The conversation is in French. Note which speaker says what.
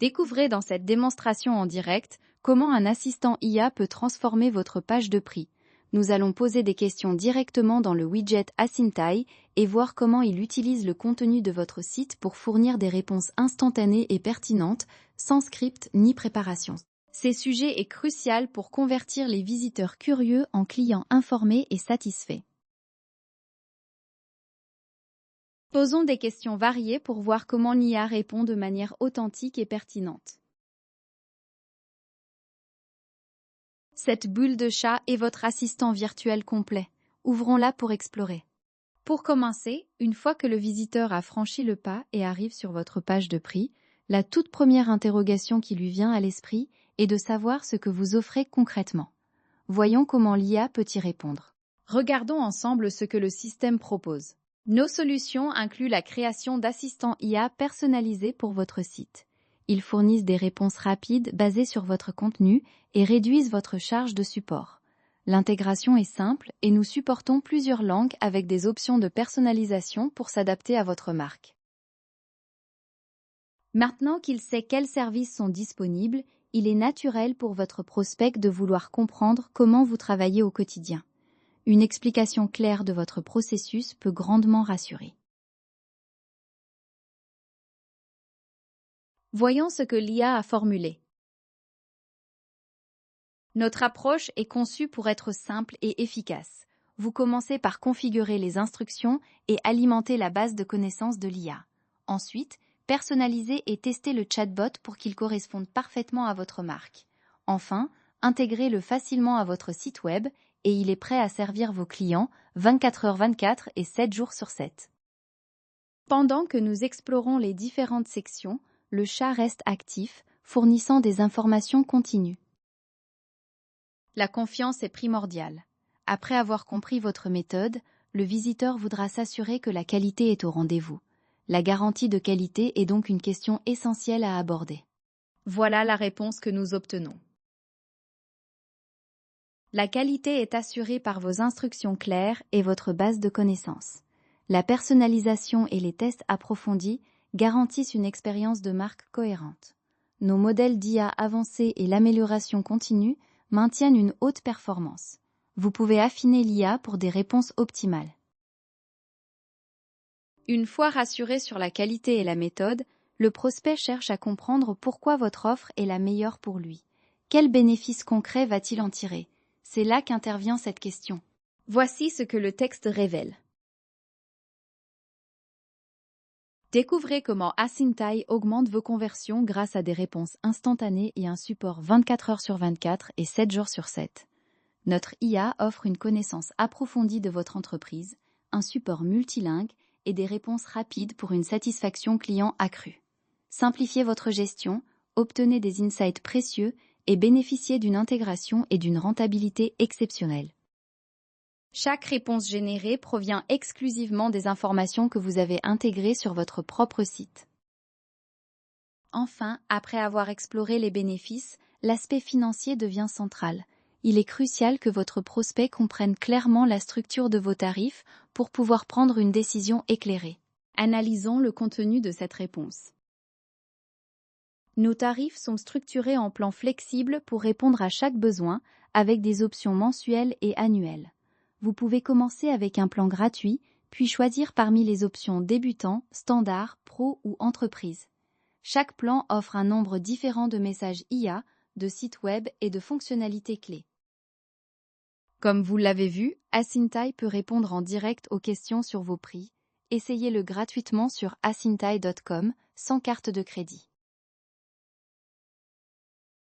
Speaker 1: Découvrez dans cette démonstration en direct comment un assistant IA peut transformer votre page de prix. Nous allons poser des questions directement dans le widget Asintai et voir comment il utilise le contenu de votre site pour fournir des réponses instantanées et pertinentes, sans script ni préparation. Ce sujet est crucial pour convertir les visiteurs curieux en clients informés et satisfaits. Posons des questions variées pour voir comment l'IA répond de manière authentique et pertinente. Cette bulle de chat est votre assistant virtuel complet. Ouvrons-la pour explorer. Pour commencer, une fois que le visiteur a franchi le pas et arrive sur votre page de prix, la toute première interrogation qui lui vient à l'esprit est de savoir ce que vous offrez concrètement. Voyons comment l'IA peut y répondre. Regardons ensemble ce que le système propose. Nos solutions incluent la création d'assistants IA personnalisés pour votre site. Ils fournissent des réponses rapides basées sur votre contenu et réduisent votre charge de support. L'intégration est simple et nous supportons plusieurs langues avec des options de personnalisation pour s'adapter à votre marque. Maintenant qu'il sait quels services sont disponibles, il est naturel pour votre prospect de vouloir comprendre comment vous travaillez au quotidien. Une explication claire de votre processus peut grandement rassurer. Voyons ce que l'IA a formulé. Notre approche est conçue pour être simple et efficace. Vous commencez par configurer les instructions et alimenter la base de connaissances de l'IA. Ensuite, personnalisez et testez le chatbot pour qu'il corresponde parfaitement à votre marque. Enfin, intégrez-le facilement à votre site web et il est prêt à servir vos clients 24h/24 et 7 jours sur 7. Pendant que nous explorons les différentes sections, le chat reste actif, fournissant des informations continues. La confiance est primordiale. Après avoir compris votre méthode, le visiteur voudra s'assurer que la qualité est au rendez-vous. La garantie de qualité est donc une question essentielle à aborder. Voilà la réponse que nous obtenons. La qualité est assurée par vos instructions claires et votre base de connaissances. La personnalisation et les tests approfondis garantissent une expérience de marque cohérente. Nos modèles d'IA avancés et l'amélioration continue maintiennent une haute performance. Vous pouvez affiner l'IA pour des réponses optimales. Une fois rassuré sur la qualité et la méthode, le prospect cherche à comprendre pourquoi votre offre est la meilleure pour lui. Quels bénéfices concrets va-t-il en tirer ? C'est là qu'intervient cette question. Voici ce que le texte révèle. Découvrez comment Asintai augmente vos conversions grâce à des réponses instantanées et un support 24h/24 et 7 jours sur 7. Notre IA offre une connaissance approfondie de votre entreprise, un support multilingue et des réponses rapides pour une satisfaction client accrue. Simplifiez votre gestion, obtenez des insights précieux et bénéficiez d'une intégration et d'une rentabilité exceptionnelle. Chaque réponse générée provient exclusivement des informations que vous avez intégrées sur votre propre site. Enfin, après avoir exploré les bénéfices, l'aspect financier devient central. Il est crucial que votre prospect comprenne clairement la structure de vos tarifs pour pouvoir prendre une décision éclairée. Analysons le contenu de cette réponse. Nos tarifs sont structurés en plans flexibles pour répondre à chaque besoin, avec des options mensuelles et annuelles. Vous pouvez commencer avec un plan gratuit, puis choisir parmi les options débutant, standard, pro ou entreprise. Chaque plan offre un nombre différent de messages IA, de sites web et de fonctionnalités clés. Comme vous l'avez vu, Asintai peut répondre en direct aux questions sur vos prix. Essayez-le gratuitement sur asintai.com, sans carte de crédit.